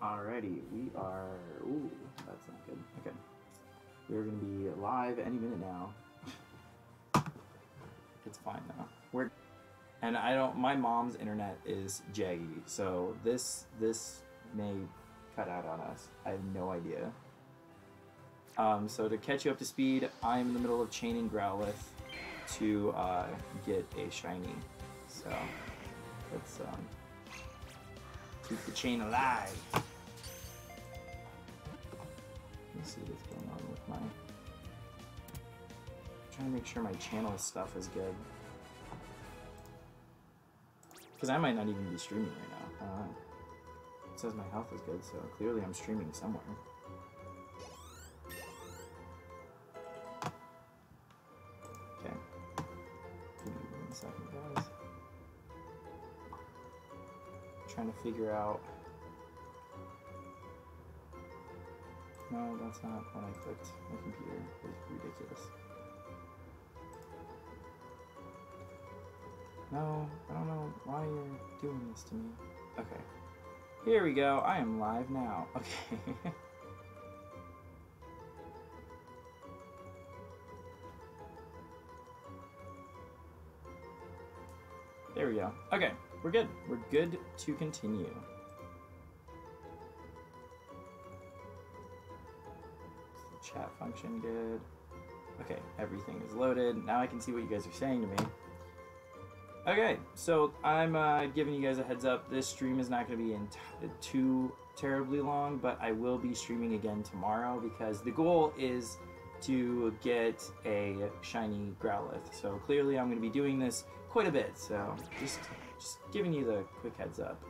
Alrighty, we are... Ooh, that's not good. Okay. We're going to be live any minute now. It's fine though. And I don't... My mom's internet is jaggy, so this may cut out on us. I have no idea. So to catch you up to speed, I'm in the middle of chaining Growlithe to get a shiny. So let's keep the chain alive. Let's see what's going on with my... I'm trying to make sure my channel stuff is good. Because I might not even be streaming right now. I don't know. It says my health is good, so clearly I'm streaming somewhere. Okay. Give me 1 second, guys. Trying to figure out... No, that's not when I clicked. My computer is ridiculous. No, I don't know why you're doing this to me. Okay. Here we go. I am live now. Okay. There we go. Okay, we're good. We're good to continue. Chat function good. Okay, everything is loaded. Now I can see what you guys are saying to me. Okay, so I'm giving you guys a heads up. This stream is not going to be too terribly long, but I will be streaming again tomorrow because the goal is to get a shiny Growlithe. So clearly I'm going to be doing this quite a bit, so just giving you the quick heads up.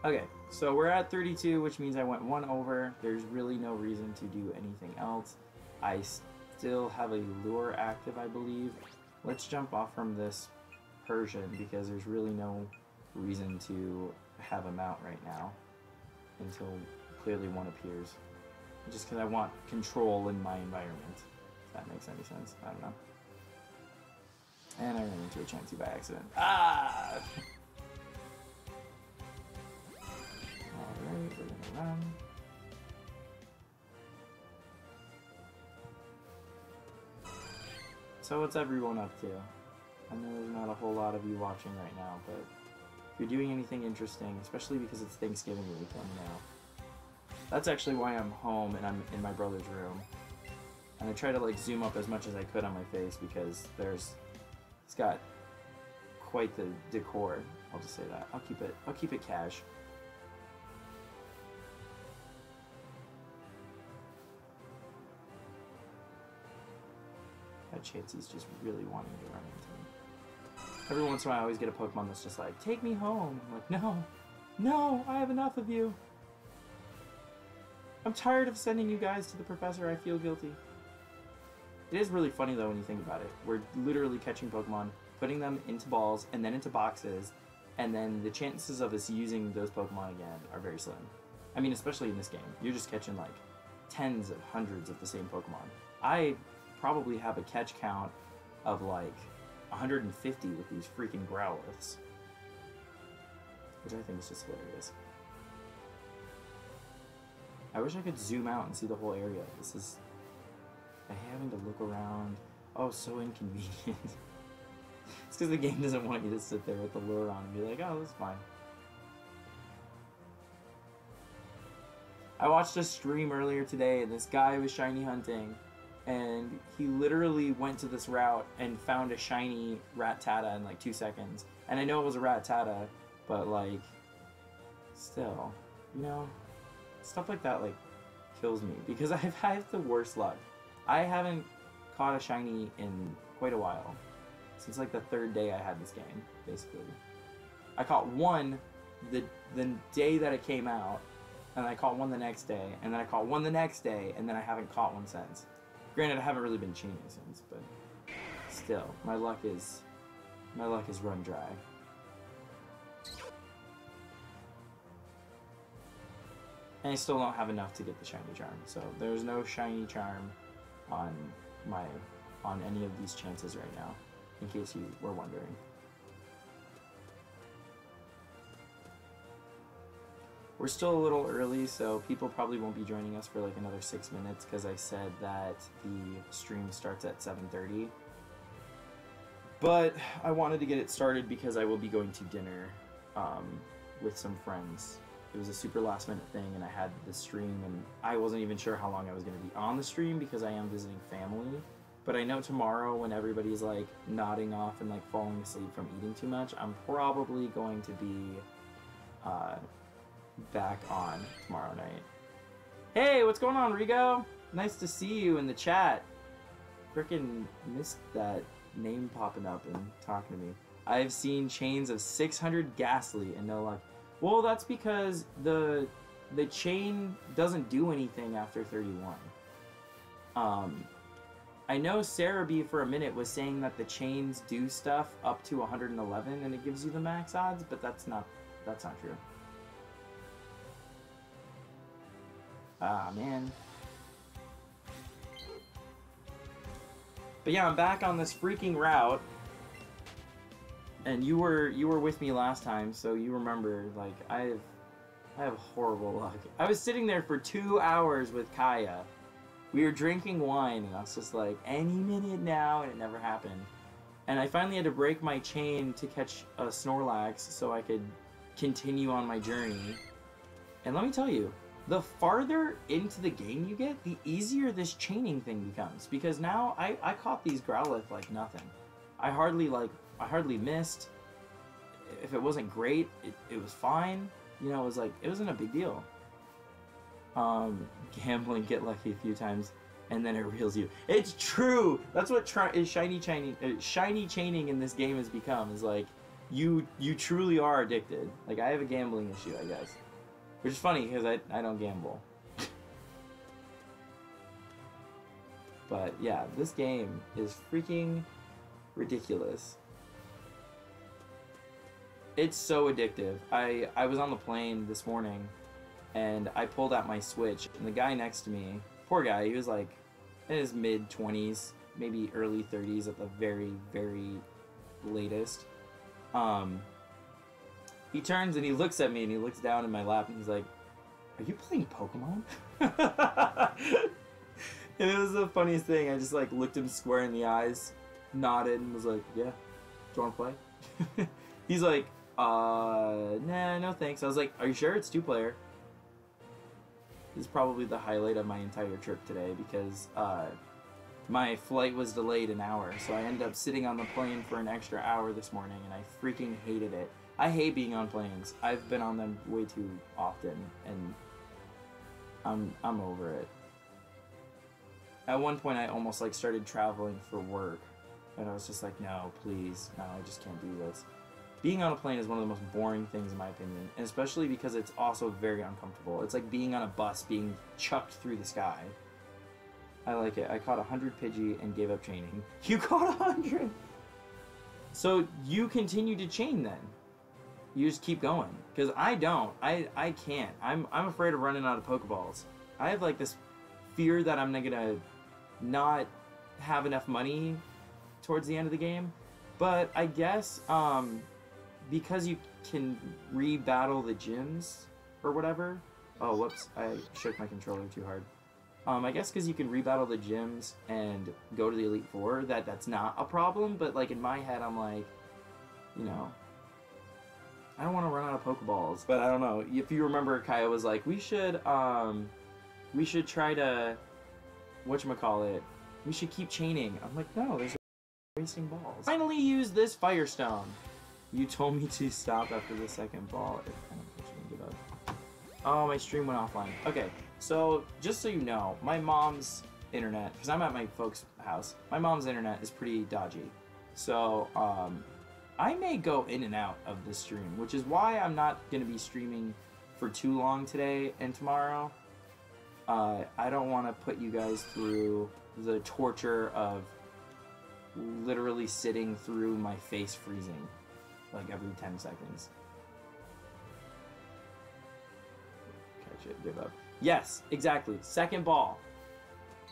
Okay, so we're at 32, which means I went 1 over. There's really no reason to do anything else. I still have a lure active, I believe. Let's jump off from this Persian because there's really no reason to have a mount right now until clearly one appears. Just because I want control in my environment, if that makes any sense. I don't know. And I ran into a Chansey by accident. Ah! Alright, we're gonna run. So what's everyone up to? I know there's not a whole lot of you watching right now, but if you're doing anything interesting, especially because it's Thanksgiving week, let me know. That's actually why I'm home and I'm in my brother's room. And I try to like zoom up as much as I could on my face because it's got quite the decor. I'll just say that. I'll keep it cash. That Chansey's just really wanting to run into me. Every once in a while I always get a Pokemon that's just like, take me home. I'm like, no, I have enough of you. I'm tired of sending you guys to the professor. I feel guilty. It is really funny though when you think about it. We're literally catching Pokemon, putting them into balls and then into boxes, and then the chances of us using those Pokemon again are very slim. I mean, especially in this game. You're just catching like tens of hundreds of the same Pokemon. I probably have a catch count of like 150 with these freaking Growlithes, which I think is just hilarious. I wish I could zoom out and see the whole area. This is... having to look around. Oh, so inconvenient. It's because the game doesn't want you to sit there with the lure on and be like, oh, that's fine. I watched a stream earlier today and this guy was shiny hunting and he literally went to this route and found a shiny Rattata in like 2 seconds. And I know it was a Rattata, but like, still, you know, stuff like that like kills me because I've had the worst luck. I haven't caught a shiny in quite a while. Since like the 3rd day I had this game, basically. I caught one the day that it came out, and I caught one the next day, and then I caught one the next day, and then I haven't caught one since. Granted, I haven't really been chaining since, but still, my luck is run dry. And I still don't have enough to get the shiny charm, so there's no shiny charm on on any of these chances right now, in case you were wondering. We're still a little early, so people probably won't be joining us for like another 6 minutes because I said that the stream starts at 7:30. But I wanted to get it started because I will be going to dinner with some friends. It was a super last minute thing, and I had the stream, and I wasn't even sure how long I was going to be on the stream because I am visiting family. But I know tomorrow, when everybody's like nodding off and like falling asleep from eating too much, I'm probably going to be back on tomorrow night. Hey, what's going on, Rigo? Nice to see you in the chat. Frickin' missed that name popping up and talking to me. I've seen chains of 600 Ghastly and no luck. Well, that's because the chain doesn't do anything after 31. I know Sarah B for a minute was saying that the chains do stuff up to 111 and it gives you the max odds, but that's not true. Ah, man. But yeah, I'm back on this freaking route. And you were with me last time, so you remember, like, I have horrible luck. I was sitting there for 2 hours with Kaya. We were drinking wine, and I was just like, any minute now, and it never happened. And I finally had to break my chain to catch a Snorlax so I could continue on my journey. And let me tell you, the farther into the game you get, the easier this chaining thing becomes. Because now I caught these Growlithe like nothing. I hardly missed. If it wasn't great, it was fine. You know, it wasn't a big deal. Gambling, get lucky a few times, and then it reels you. It's true! That's what shiny chaining in this game has become, is like, you truly are addicted. Like, I have a gambling issue, I guess. Which is funny, because I don't gamble. But yeah, this game is freaking ridiculous. It's so addictive. I was on the plane this morning, and I pulled out my Switch, and the guy next to me, poor guy, he was like in his mid-20s, maybe early 30s at the very, very latest. He turns and he looks at me, and he looks down in my lap, and he's like, "Are you playing Pokemon?" And it was the funniest thing. I just like looked him square in the eyes, nodded, and was like, "Yeah, do you want to play?" He's like, nah, no thanks. I was like, "Are you sure it's 2-player?" This is probably the highlight of my entire trip today because my flight was delayed an hour, so I ended up sitting on the plane for an extra hour this morning, and I freaking hated it. I hate being on planes. I've been on them way too often, and I'm over it. At one point, I almost like started traveling for work, and I was just like, no, please, no, I just can't do this. Being on a plane is one of the most boring things in my opinion, and especially because it's also very uncomfortable. It's like being on a bus being chucked through the sky. I like it. I caught 100 Pidgey and gave up chaining. You caught 100! So you continue to chain then. You just keep going. Because I don't. I can't. I'm afraid of running out of Pokeballs. I have like this fear that I'm gonna not have enough money towards the end of the game. But I guess because you can re-battle the gyms or whatever. Oh, whoops. I shook my controller too hard. I guess because you can re-battle the gyms and go to the Elite Four, that's not a problem. But like in my head, I'm like, you know, I don't want to run out of Pokeballs. But I don't know. If you remember, Kaya was like, we should try to, whatchamacallit, we should keep chaining. I'm like, no, there's wasting balls. Finally use this Firestone. You told me to stop after the second ball. If I don't give up. Oh, my stream went offline. Okay, so just so you know, my mom's internet, because I'm at my folks' house, my mom's internet is pretty dodgy. So, I may go in and out of this stream, which is why I'm not going to be streaming for too long today and tomorrow. I don't want to put you guys through the torture of literally sitting through my face freezing like every 10 seconds. Catch it, give up. Yes, exactly. Second ball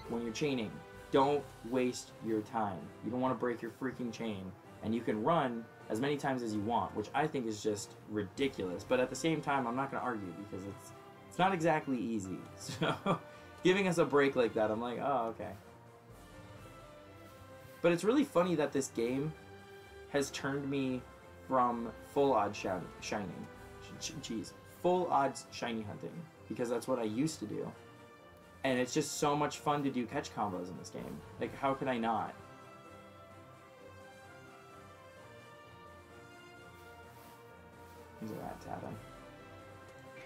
when you're chaining. don't waste your time. You don't want to break your freaking chain. And you can run as many times as you want, which I think is just ridiculous. But at the same time, I'm not going to argue because it's not exactly easy. So giving us a break like that, I'm like, oh, okay. But it's really funny that this game has turned me from full odds shining. Jeez. Full odds shiny hunting. Because that's what I used to do. And it's just so much fun to do catch combos in this game. Like, how could I not? He's a Rattata.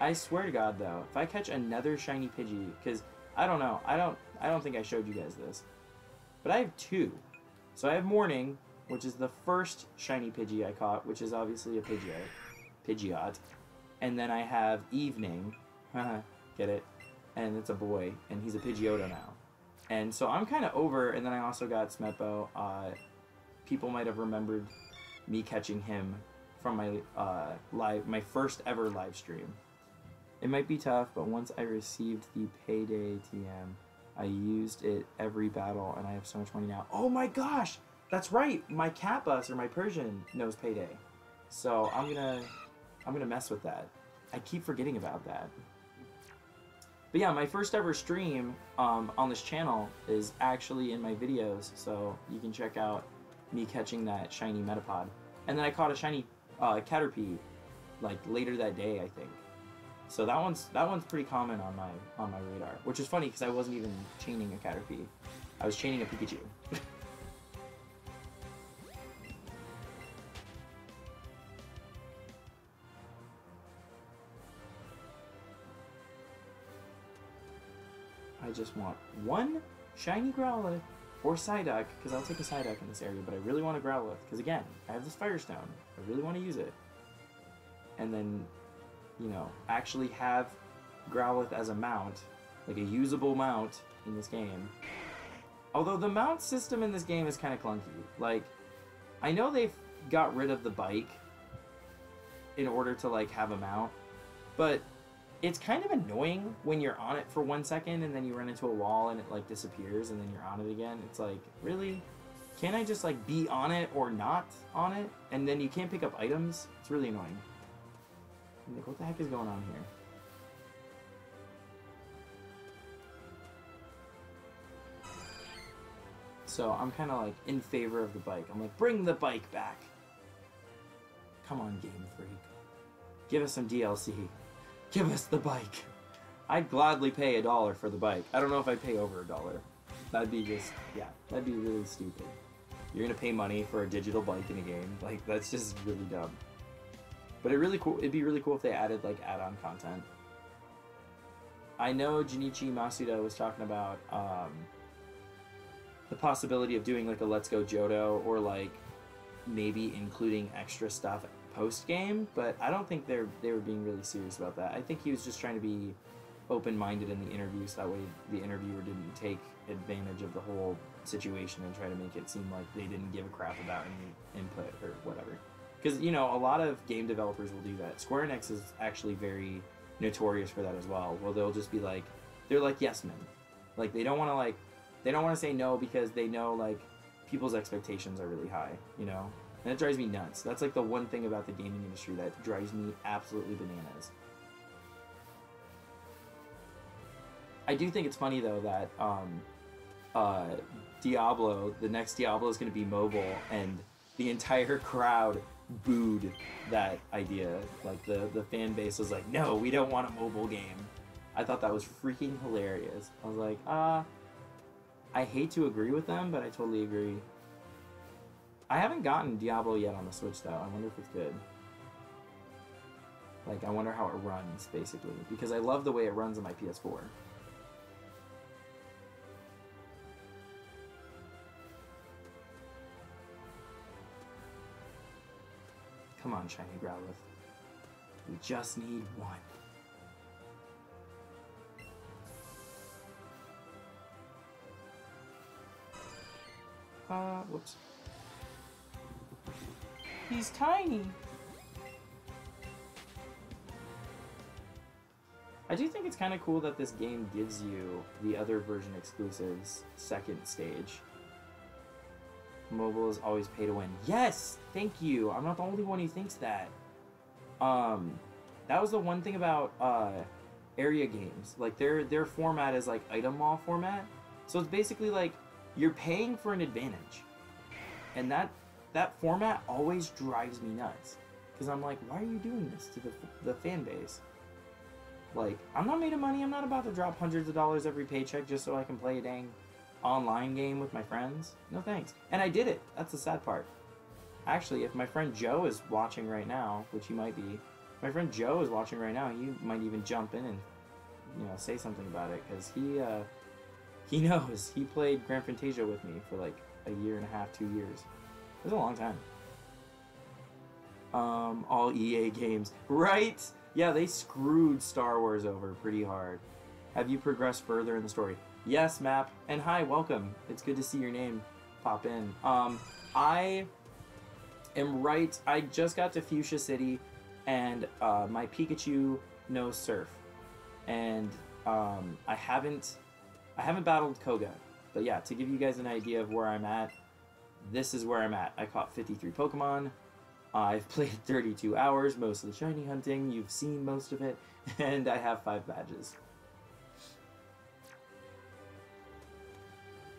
I swear to God, though, if I catch another shiny Pidgey, because I don't know, I don't think I showed you guys this, but I have two. So I have Morning, which is the first shiny Pidgey I caught, which is obviously a Pidgeot, and then I have Evening, get it? And it's a boy, and he's a Pidgeotto now. And so I'm kind of over, and then I also got Smetbo. People might have remembered me catching him from my my first ever live stream. It might be tough, but once I received the Payday TM, I used it every battle, and I have so much money now. Oh my gosh! That's right! My cat bus, or my Persian, knows Payday. So I'm gonna mess with that. I keep forgetting about that. But yeah, my first ever stream on this channel is actually in my videos, so you can check out me catching that shiny Metapod. And then I caught a shiny Caterpie like later that day, I think. So that one's pretty common on my radar, which is funny because I wasn't even chaining a Caterpie. I was chaining a Pikachu. I just want one shiny Growlithe or Psyduck, because I'll take a Psyduck in this area, but I really want a Growlithe, because again, I have this Firestone. I really want to use it. And then, you know, actually have Growlithe as a mount, like a usable mount in this game. Although the mount system in this game is kind of clunky. Like, I know they've got rid of the bike in order to, like, have a mount, but it's kind of annoying when you're on it for 1 second and then you run into a wall and it like disappears and then you're on it again. It's like, really? Can't I just like be on it or not on it? And then you can't pick up items? It's really annoying. I'm like, what the heck is going on here? So I'm kind of like in favor of the bike. I'm like, bring the bike back. Come on, Game Freak. Give us some DLC. Give us the bike. I'd gladly pay $1 for the bike. I don't know if I'd pay over $1. That'd be just, yeah, that'd be really stupid. You're gonna pay money for a digital bike in a game. Like, that's just really dumb. But it'd be really cool if they added, like, add-on content. I know Junichi Masuda was talking about the possibility of doing, like, a Let's Go Johto, or, like, maybe including extra stuff post-game, but I don't think they were being really serious about that. I think he was just trying to be open-minded in the interview, so that way the interviewer didn't take advantage of the whole situation and try to make it seem like they didn't give a crap about any input or whatever. Because, you know, a lot of game developers will do that. Square Enix is actually very notorious for that as well, where they'll just be like, they're like yes men. Like, they don't want to say no because they know, like, people's expectations are really high, you know? And it drives me nuts. That's like the one thing about the gaming industry that drives me absolutely bananas. I do think it's funny though that Diablo, the next Diablo is going to be mobile, and the entire crowd booed that idea. Like the fan base was like, no, we don't want a mobile game. I thought that was freaking hilarious. I was like, I hate to agree with them, but I totally agree. I haven't gotten Diablo yet on the Switch, though. I wonder if it's good. Like, I wonder how it runs, basically. Because I love the way it runs on my PS4. Come on, shiny Growlithe. We just need one. Whoops. He's tiny. I do think it's kind of cool that this game gives you the other version exclusives second stage. Mobile is always pay to win. Yes! Thank you! I'm not the only one who thinks that. That was the one thing about area games. Like, their format is like item mall format. So it's basically like you're paying for an advantage. And that format always drives me nuts. Because I'm like, why are you doing this to the fan base? Like, I'm not made of money. I'm not about to drop hundreds of dollars every paycheck just so I can play a dang online game with my friends. No thanks. And I did it. That's the sad part. Actually, if my friend Joe is watching right now, which he might be, my friend Joe is watching right now, he might even jump in and, you know, say something about it, because he knows. He played Grand Fantasia with me for like a year and a half, 2 years. It was a long time. All EA games. Right? Yeah, they screwed Star Wars over pretty hard. Have you progressed further in the story? Yes, Map. And hi, welcome. It's good to see your name pop in. I am right. I just got to Fuchsia City, and my Pikachu knows Surf. And I haven't battled Koga. But yeah, to give you guys an idea of where I'm at, this is where I'm at. I caught 53 Pokemon. I've played 32 hours, most of the shiny hunting. You've seen most of it. And I have 5 badges.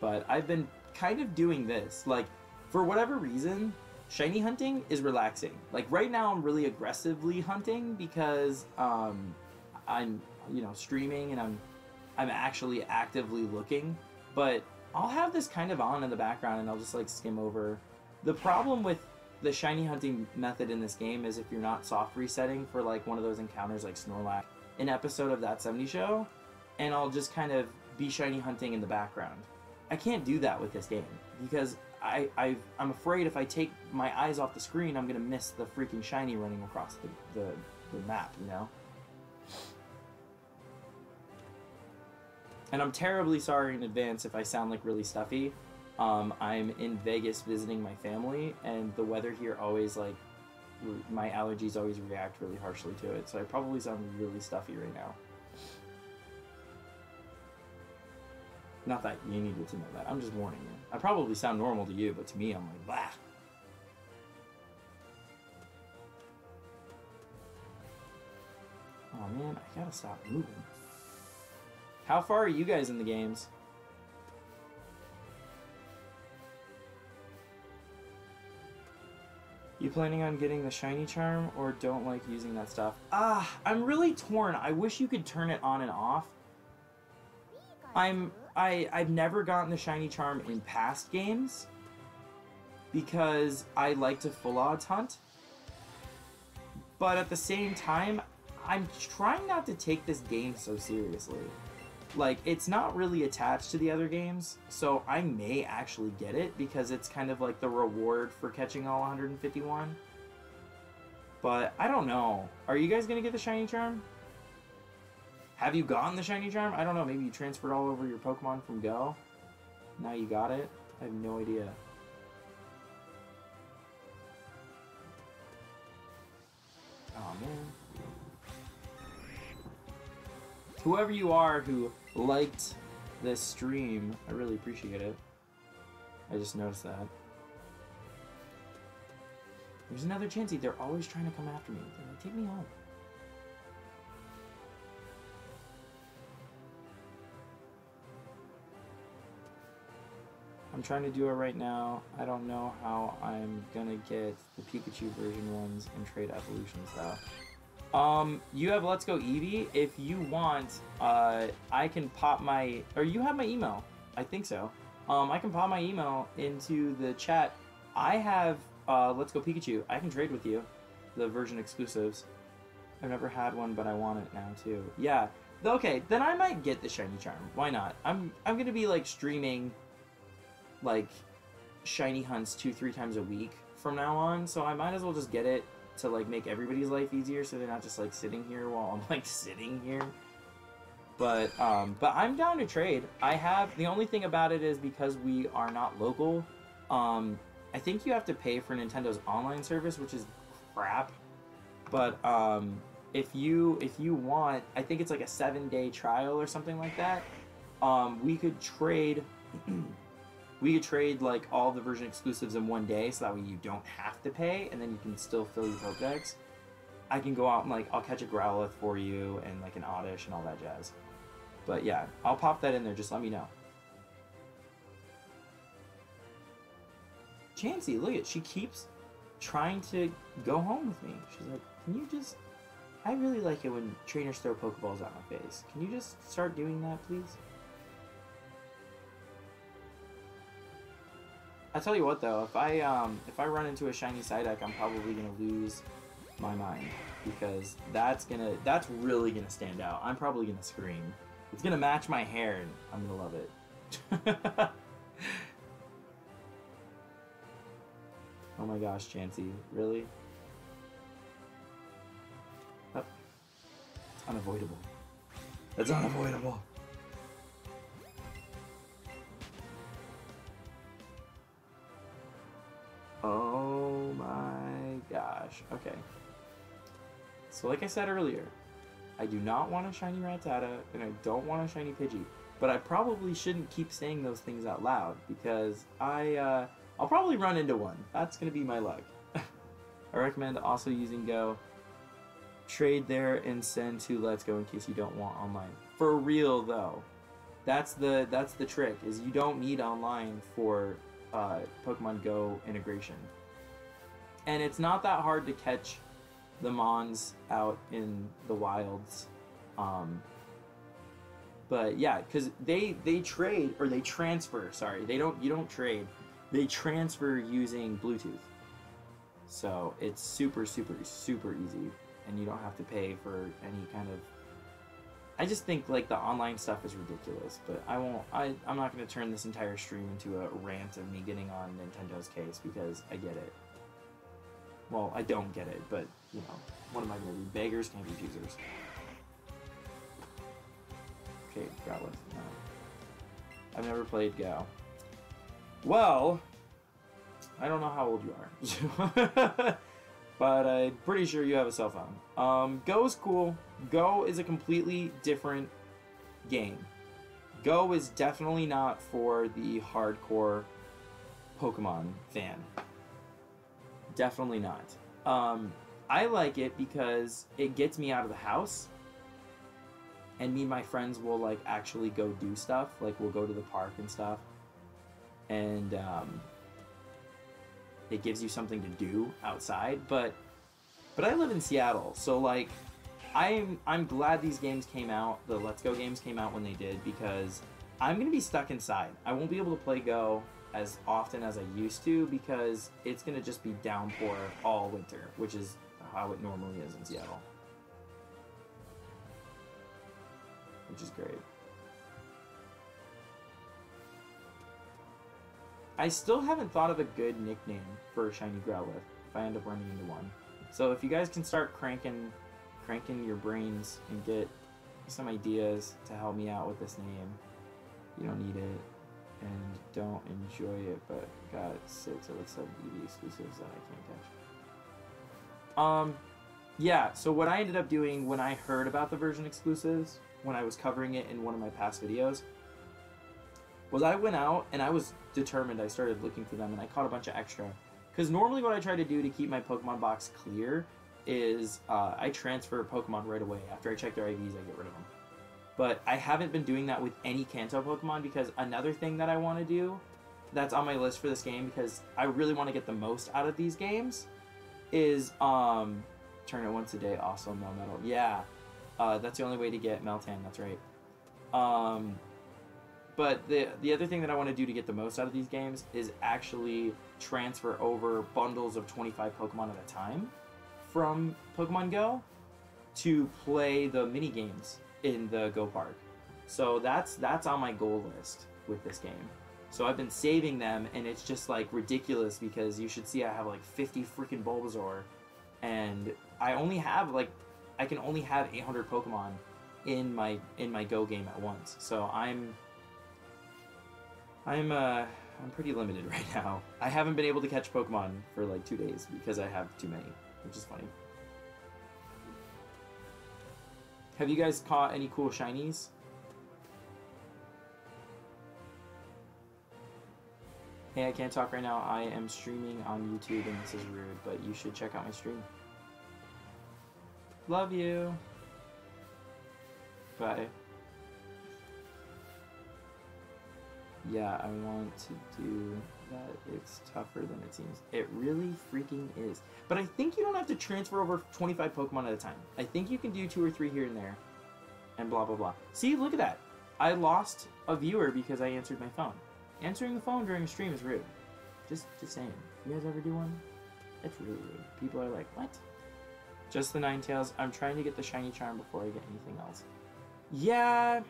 But I've been kind of doing this. Like, for whatever reason, shiny hunting is relaxing. Like, right now I'm really aggressively hunting because I'm, you know, streaming and I'm actually actively looking. But I'll have this kind of on in the background and I'll just, like, skim over. The problem with the shiny hunting method in this game is if you're not soft resetting for, like, one of those encounters like Snorlax, an episode of That 70 Show, and I'll just kind of be shiny hunting in the background. I can't do that with this game because I'm afraid if I take my eyes off the screen, I'm gonna miss the freaking shiny running across the map, you know? And I'm terribly sorry in advance if I sound like really stuffy. I'm in Vegas visiting my family, and the weather here always, like, my allergies always react really harshly to it, so I probably sound really stuffy right now. Not that you needed to know that. I'm just warning you. I probably sound normal to you, but to me, I'm like, blah. Oh man, I gotta stop moving. How far are you guys in the games? You planning on getting the shiny charm or don't like using that stuff? I'm really torn. I wish you could turn it on and off. I've never gotten the shiny charm in past games because I like to full odds hunt. But at the same time, I'm trying not to take this game so seriously. Like, it's not really attached to the other games, so I may actually get it because it's kind of like the reward for catching all 151. But I don't know. Are you guys gonna get the shiny charm? Have you gotten the shiny charm? I don't know. Maybe you transferred all over your Pokemon from Go. Now you got it. I have no idea. Oh man. Whoever you are who liked this stream, I really appreciate it. I just noticed that. There's another Chansey. They're always trying to come after me. They're like, take me home. I'm trying to do it right now. I don't know how I'm gonna get the Pikachu version ones and trade evolution stuff. You have Let's Go Eevee. If you want, I can pop my, or you have my email. I think so. I can pop my email into the chat. I have, Let's Go Pikachu. I can trade with you, the version exclusives. I've never had one, but I want it now too. Yeah. Okay, then I might get the shiny charm. Why not? I'm gonna be like streaming, like, shiny hunts 2-3 times a week from now on, so I might as well just get it to, like, make everybody's life easier so they're not just, like, sitting here while I'm, like, sitting here. But I'm down to trade. The only thing about it is because we are not local, I think you have to pay for Nintendo's online service, which is crap. But, if you want, I think it's like a 7-day trial or something like that. We could trade. We could trade like all the version exclusives in one day, so that way you don't have to pay, and then you can still fill your Pokedex. I can go out and like I'll catch a Growlithe for you and like an Oddish and all that jazz. But yeah, I'll pop that in there. Just let me know. Chansey, look at, she keeps trying to go home with me. She's like, can you just... I really like it when trainers throw Pokeballs at my face. Can you just start doing that, please? I tell you what though, if I run into a shiny Psyduck, I'm probably gonna lose my mind, because that's really gonna stand out. I'm probably gonna scream. It's gonna match my hair, and I'm gonna love it. Oh my gosh, Chansey, really? Oh, it's unavoidable. It's unavoidable. Oh my gosh. Okay. So like I said earlier, I do not want a shiny Rattata, and I don't want a shiny Pidgey. But I probably shouldn't keep saying those things out loud, because I'll probably run into one. That's going to be my luck. I recommend also using Go. Trade there and send to Let's Go in case you don't want online. For real though. That's the trick, is you don't need online for Pokemon Go integration. And it's not that hard to catch the Mons out in the wilds. But yeah, because they trade, or they transfer, sorry, you don't trade. They transfer using Bluetooth. So it's super, super, super easy, and you don't have to pay for any kind of... I just think like the online stuff is ridiculous, but I'm not going to turn this entire stream into a rant of me getting on Nintendo's case, because I get it. Well, I don't get it, but you know, what am I going to do? Beggars can't be choosers. Okay, Growlithe. No. I've never played Go. Well, I don't know how old you are, but I'm pretty sure you have a cell phone. Go's cool. Go is a completely different game. Go is definitely not for the hardcore Pokemon fan. Definitely not. I like it because it gets me out of the house, and me and my friends will like actually go do stuff. Like we'll go to the park and stuff. And it gives you something to do outside, but I live in Seattle, so like I'm glad these games came out, the Let's Go games came out when they did, because I'm gonna be stuck inside. I won't be able to play Go as often as I used to, because it's gonna just be downpour all winter, which is how it normally is in Seattle, which is great. I still haven't thought of a good nickname for a shiny Growlithe if I end up running into one. So if you guys can start cranking your brains and get some ideas to help me out with this name. You don't need it and don't enjoy it, but got 6 of the 7 EV exclusives that I can't catch. Yeah, so what I ended up doing when I heard about the version exclusives, when I was covering it in one of my past videos, was I went out and I was determined. I started looking for them and I caught a bunch of extra. Because normally what I try to do to keep my Pokemon box clear is I transfer Pokemon right away. After I check their IVs, I get rid of them. But I haven't been doing that with any Kanto Pokemon, because another thing that I want to do that's on my list for this game, because I really want to get the most out of these games, is turn it once a day. Also, Melmetal. Yeah, that's the only way to get Meltan. That's right. But the other thing that I want to do to get the most out of these games is actually transfer over bundles of 25 Pokemon at a time from Pokemon Go to play the mini games in the Go Park. So that's on my goal list with this game. So I've been saving them, and it's just like ridiculous, because you should see I have like 50 freaking Bulbasaur, and I only have I can only have 800 Pokemon in my Go game at once. So I'm pretty limited right now. I haven't been able to catch Pokemon for like 2 days because I have too many, which is funny. Have you guys caught any cool shinies? Hey, I can't talk right now. I am streaming on YouTube and this is rude, but you should check out my stream. Love you. Bye. Yeah, I want to do that. It's tougher than it seems. It really freaking is. But I think you don't have to transfer over 25 Pokemon at a time. I think you can do 2 or 3 here and there. And blah, blah, blah. See, look at that. I lost a viewer because I answered my phone. Answering the phone during a stream is rude. Just saying. You guys ever do one? It's really rude. People are like, what? Just the Ninetales. I'm trying to get the shiny charm before I get anything else. Yeah,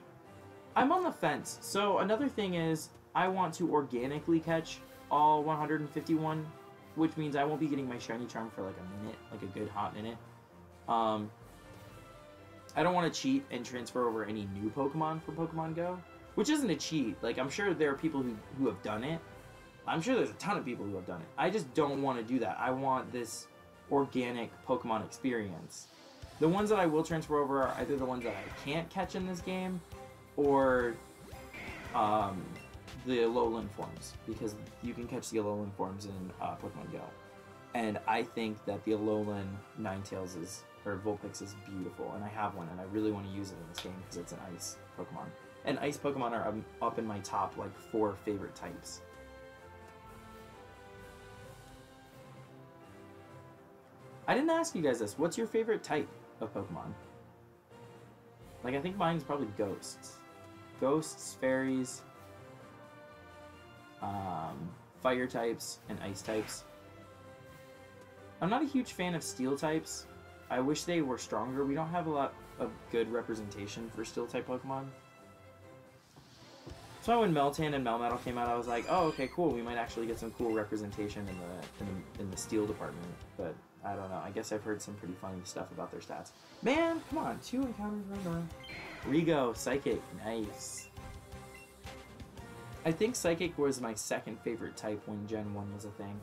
I'm on the fence. So another thing is, I want to organically catch all 151, which means I won't be getting my shiny charm for like a minute, like a good hot minute. I don't want to cheat and transfer over any new Pokemon for Pokemon Go, which isn't a cheat. Like, I'm sure there are people who have done it. I'm sure there's a ton of people who have done it. I just don't want to do that. I want this organic Pokemon experience. The ones that I will transfer over are either the ones that I can't catch in this game, or the Alolan forms, because you can catch the Alolan forms in Pokemon Go. And I think that the Alolan Ninetales or Vulpix is beautiful, and I have one, and I really want to use it in this game because it's an ice Pokemon. And ice Pokemon are up in my top, like, 4 favorite types. I didn't ask you guys this. What's your favorite type of Pokemon? Like, I think mine's probably ghosts. Ghosts, fairies, fire types, and ice types. I'm not a huge fan of steel types. I wish they were stronger. We don't have a lot of good representation for steel type Pokemon. So when Meltan and Melmetal came out, I was like, oh, okay, cool. We might actually get some cool representation in the steel department. But I don't know. I guess I've heard some pretty funny stuff about their stats. Man, come on. 2 encounters right now. Rigo, Psychic, nice. I think Psychic was my second favorite type when Gen 1 was a thing.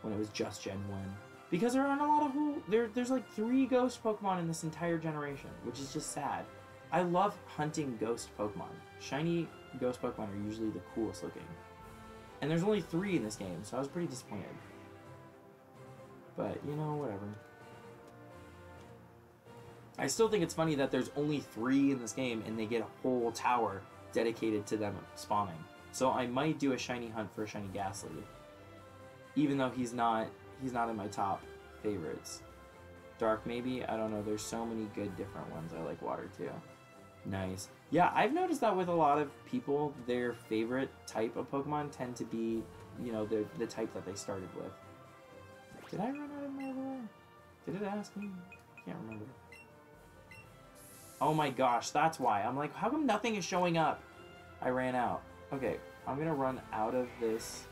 When it was just Gen 1. Because there aren't a lot of there's like 3 ghost Pokemon in this entire generation, which is just sad. I love hunting ghost Pokemon. Shiny ghost Pokemon are usually the coolest looking. And there's only 3 in this game, so I was pretty disappointed. But, you know, whatever. I still think it's funny that there's only 3 in this game and they get a whole tower dedicated to them spawning. So I might do a shiny hunt for a shiny Ghastly. Even though he's not in my top favorites. Dark maybe? I don't know. There's so many good different ones. I like water too. Nice. Yeah, I've noticed that with a lot of people, their favorite type of Pokemon tend to be, you know, the type that they started with. Did I run out of my other? Did it ask me? I can't remember. Oh my gosh, that's why. I'm like, how come nothing is showing up? I ran out. Okay, I'm gonna run out of this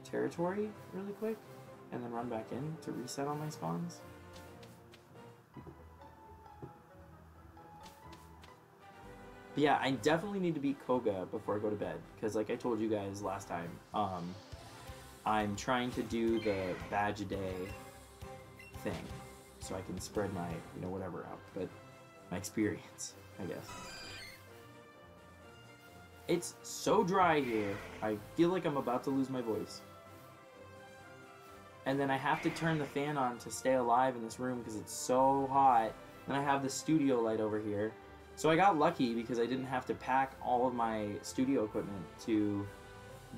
territory really quick and then run back in to reset all my spawns. But yeah, I definitely need to beat Koga before I go to bed, because like I told you guys last time, I'm trying to do the badge a day thing so I can spread my, you know, whatever out, but my experience, I guess. It's so dry here, I feel like I'm about to lose my voice. And then I have to turn the fan on to stay alive in this room because it's so hot. And I have the studio light over here. So I got lucky because I didn't have to pack all of my studio equipment to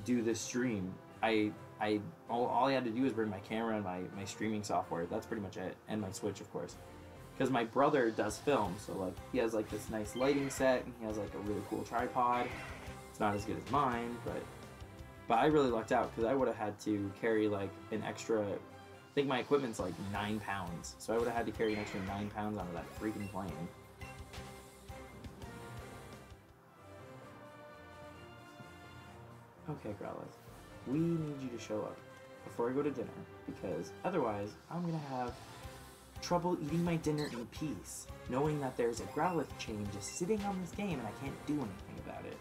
do this stream. All I had to do was bring my camera and my streaming software. That's pretty much it. And my Switch, of course. Because my brother does film, so like he has like this nice lighting set and he has like a really cool tripod. It's not as good as mine, but I really lucked out because I would have had to carry like an extra, I think my equipment's like 9 pounds, so I would have had to carry an extra 9 pounds onto that freaking plane. Okay, Growlithe, we need you to show up before I go to dinner, because otherwise I'm gonna have trouble eating my dinner in peace, knowing that there's a Growlithe chain just sitting on this game and I can't do anything about it.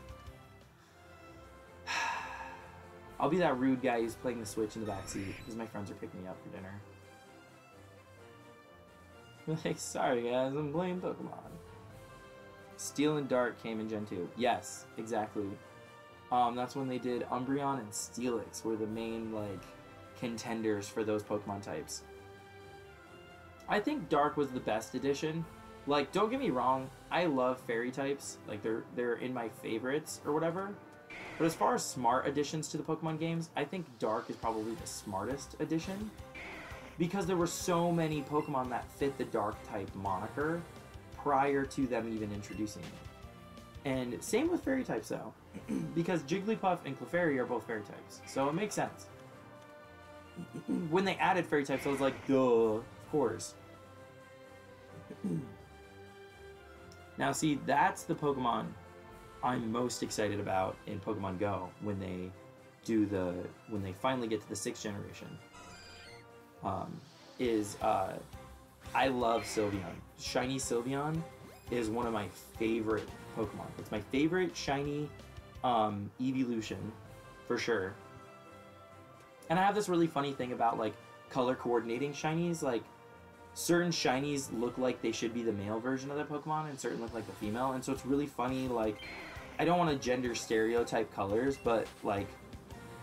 I'll be that rude guy who's playing the Switch in the backseat because my friends are picking me up for dinner. Like, sorry guys, I'm playing Pokemon. Steel and Dark came in Gen 2. Yes, exactly. That's when they did Umbreon and Steelix were the main, like, contenders for those Pokemon types. I think Dark was the best edition. Like, don't get me wrong, I love fairy types. Like, they're in my favorites or whatever. But as far as smart additions to the Pokemon games, I think Dark is probably the smartest addition. Because there were so many Pokemon that fit the Dark type moniker prior to them even introducing it. And same with fairy types though. Because Jigglypuff and Clefairy are both fairy types. So it makes sense. When they added fairy types, I was like, duh, of course. Now see, that's the Pokemon I'm most excited about in Pokemon Go when they finally get to the 6th generation. I love Sylveon. Shiny Sylveon is one of my favorite Pokemon. It's my favorite shiny evolution, for sure. And I have this really funny thing about, like, color coordinating shinies. Like, certain shinies look like they should be the male version of that Pokemon, and certain look like the female. And so it's really funny, like, I don't want to gender stereotype colors, but, like,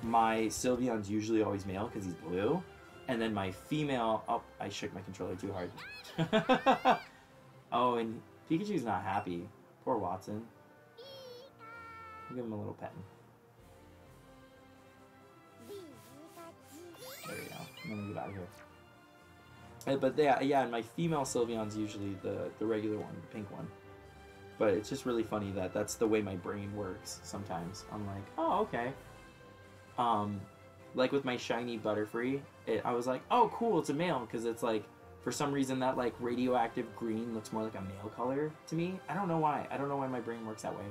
my Sylveon's usually always male because he's blue. And then my female... Oh, I shook my controller too hard. Oh, and Pikachu's not happy. Poor Watson. I'll give him a little pet. There we go. I'm gonna get out of here. But yeah, and my female Sylveon's usually the regular one, the pink one. But it's just really funny that that's the way my brain works sometimes. I'm like, oh, okay. Like with my shiny Butterfree, I was like, oh, cool, it's a male, because it's like, for some reason, that like radioactive green looks more like a male color to me. I don't know why. I don't know why my brain works that way.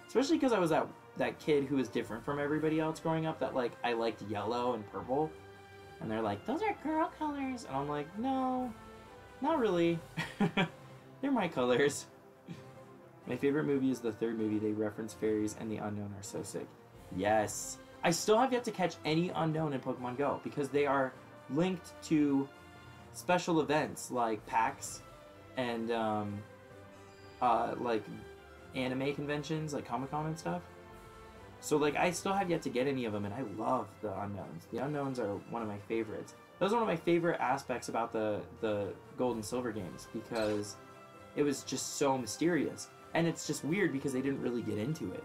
Especially because I was that kid who was different from everybody else growing up, that like, I liked yellow and purple. And they're like, those are girl colors. And I'm like, no, not really. They're my colors. My favorite movie is the 3rd movie. They reference fairies and the unknown are so sick. Yes. I still have yet to catch any unknown in Pokemon Go because they are linked to special events like PAX and like anime conventions like Comic-Con and stuff. So like I still have yet to get any of them, and I love the unknowns. The unknowns are one of my favorites. That was one of my favorite aspects about the Gold and Silver games because it was just so mysterious. And it's just weird because they didn't really get into it.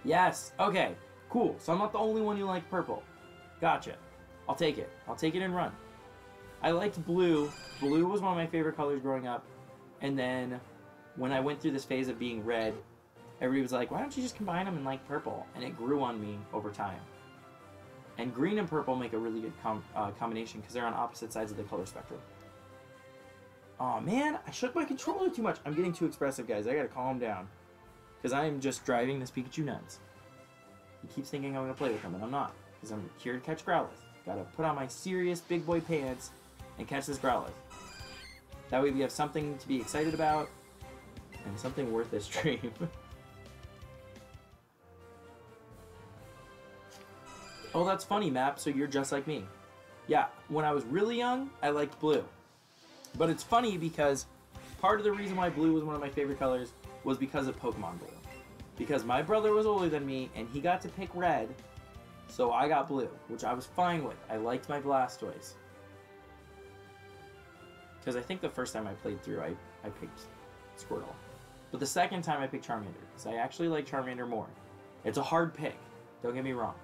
Yes. Okay. Cool. So I'm not the only one who liked purple. Gotcha. I'll take it. I'll take it and run. I liked blue. Blue was one of my favorite colors growing up. And then when I went through this phase of being red, everybody was like, why don't you just combine them and like purple? And it grew on me over time. And green and purple make a really good combination because they're on opposite sides of the color spectrum. Aw, man, I shook my controller too much. I'm getting too expressive, guys. I gotta calm down. Because I am just driving this Pikachu nuts. He keeps thinking I'm gonna play with him, and I'm not. Because I'm here to catch Growlithe. Gotta put on my serious big boy pants and catch this Growlithe. That way we have something to be excited about, and something worth this stream. Oh, that's funny, Map, so you're just like me. Yeah, when I was really young, I liked blue. But it's funny because part of the reason why blue was one of my favorite colors was because of Pokemon Blue. Because my brother was older than me, and he got to pick red, so I got blue, which I was fine with. I liked my Blastoise. Because I think the first time I played through, I picked Squirtle. But the second time I picked Charmander, because I actually like Charmander more. It's a hard pick, don't get me wrong.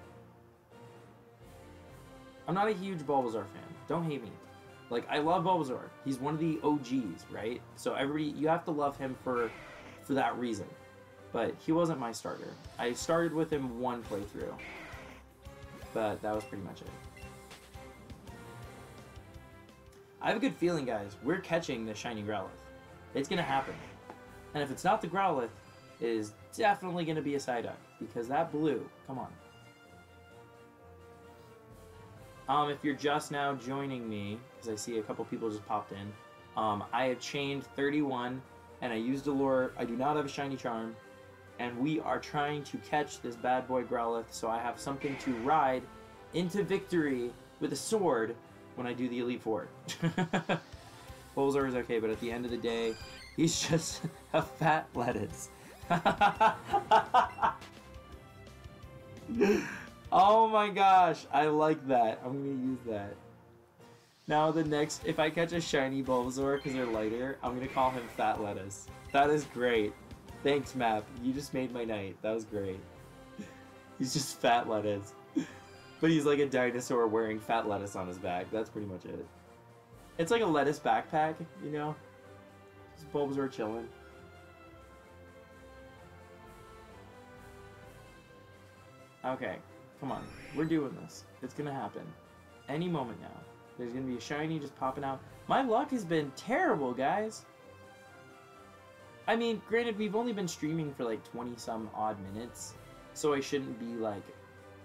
I'm not a huge Bulbasaur fan, don't hate me. Like, I love Bulbasaur. He's one of the OGs, right? So everybody, you have to love him for that reason. But he wasn't my starter. I started with him one playthrough. But that was pretty much it. I have a good feeling, guys. We're catching the shiny Growlithe. It's going to happen. And if it's not the Growlithe, it is definitely going to be a Psyduck. Because that blue, come on. If you're just now joining me, because I see a couple people just popped in, I have chained 31, and I used a lure. I do not have a shiny charm, and we are trying to catch this bad boy Growlithe, so I have something to ride into victory with a sword when I do the Elite Four. Bulbasaur is okay, but at the end of the day, he's just a fat lettuce. Oh my gosh, I like that. I'm gonna use that. Now the next, if I catch a shiny Bulbasaur because they're lighter, I'm gonna call him Fat Lettuce. That is great. Thanks, Map. You just made my night. That was great. He's just Fat Lettuce. But he's like a dinosaur wearing fat lettuce on his back. That's pretty much it. It's like a lettuce backpack, you know? Just Bulbasaur chilling. Okay, come on. We're doing this. It's gonna happen. Any moment now. There's gonna be a shiny just popping out. My luck has been terrible, guys. I mean, granted, we've only been streaming for like 20-some odd minutes, so I shouldn't be like,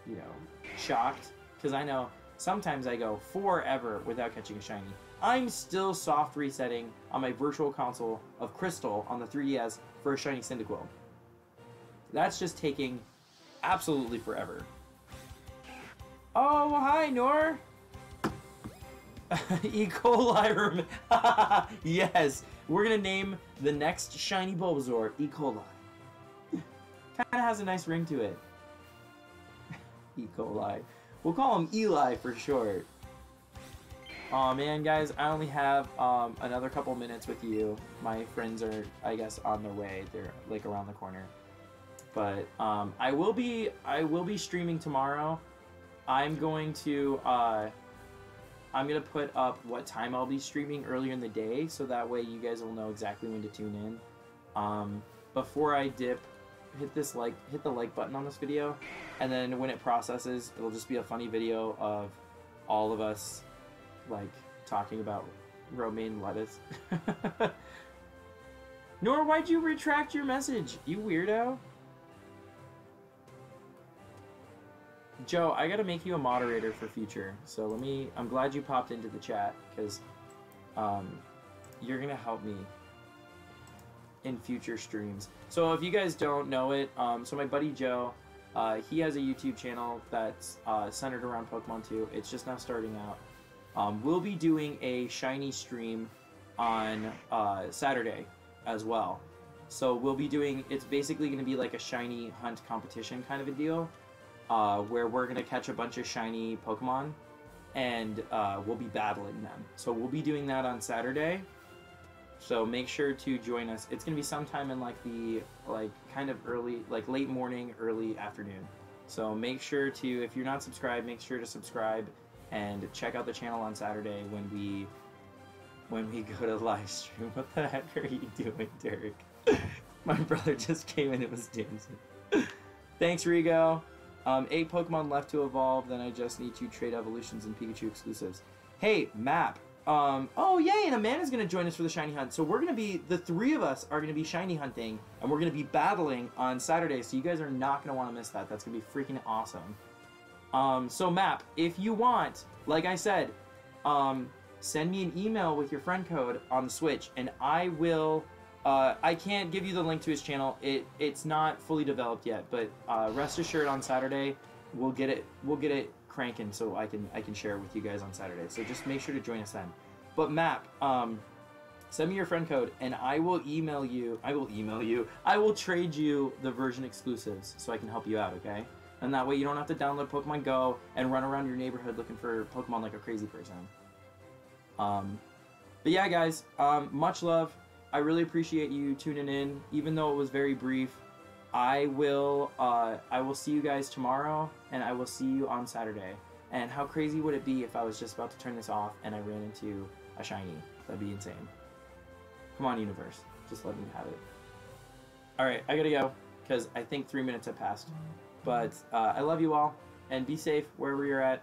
you know, shocked, because I know sometimes I go forever without catching a shiny. I'm still soft resetting on my virtual console of Crystal on the 3DS for a shiny Cyndaquil. That's just taking absolutely forever. Oh, hi, Nor! E. coli. Yes, we're gonna name the next shiny Bulbasaur E. coli. Kinda has a nice ring to it. E. coli. We'll call him Eli for short. Aw, man, guys, I only have another couple minutes with you. My friends are, I guess, on their way. They're like around the corner. But I will be streaming tomorrow. I'm gonna put up what time I'll be streaming earlier in the day, so that way you guys will know exactly when to tune in. Before I dip, hit the like button on this video, and then when it processes, it'll just be a funny video of all of us like talking about romaine lettuce. Nor, why'd you retract your message, you weirdo? Joe, I gotta make you a moderator for future, so I'm glad you popped into the chat, because you're gonna help me in future streams. So if you guys don't know it, so my buddy Joe, he has a YouTube channel that's centered around Pokemon too. It's just now starting out. We'll be doing a shiny stream on Saturday as well. So we'll be doing, it's basically going to be like a shiny hunt competition kind of a deal, where we're going to catch a bunch of shiny Pokemon, and we'll be battling them. So we'll be doing that on Saturday. So make sure to join us. It's going to be sometime in like the, kind of early, like late morning, early afternoon. So make sure to, if you're not subscribed, make sure to subscribe and check out the channel on Saturday when we go to live stream. What the heck are you doing, Derek? My brother just came in and was dancing. Thanks, Rigo. 8 Pokemon left to evolve, then I just need to trade evolutions and Pikachu exclusives. Hey, Map. Oh, yay, and Amanda's going to join us for the shiny hunt. So we're going to be, the 3 of us are going to be shiny hunting, and we're going to be battling on Saturday, so you guys are not going to want to miss that. That's going to be freaking awesome. So Map, if you want, like I said, send me an email with your friend code on the Switch, and I will, I can't give you the link to his channel. It's not fully developed yet, but rest assured on Saturday, we'll get it cranking so I can share it with you guys on Saturday. So just make sure to join us then. But Map, send me your friend code, and I will trade you the version exclusives so I can help you out, okay? And that way you don't have to download Pokemon Go and run around your neighborhood looking for Pokemon like a crazy person. But yeah, guys, much love. I really appreciate you tuning in, even though it was very brief. I will see you guys tomorrow, and I will see you on Saturday. And how crazy would it be if I was just about to turn this off and I ran into a shiny? That'd be insane. Come on, universe. Just let me have it. Alright, I gotta go, because I think 3 minutes have passed. But I love you all, and be safe wherever you're at,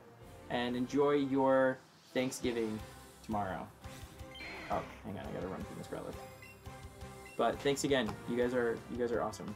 and enjoy your Thanksgiving tomorrow. Oh, hang on, I gotta run through this Growlithe. But thanks again. You guys are awesome.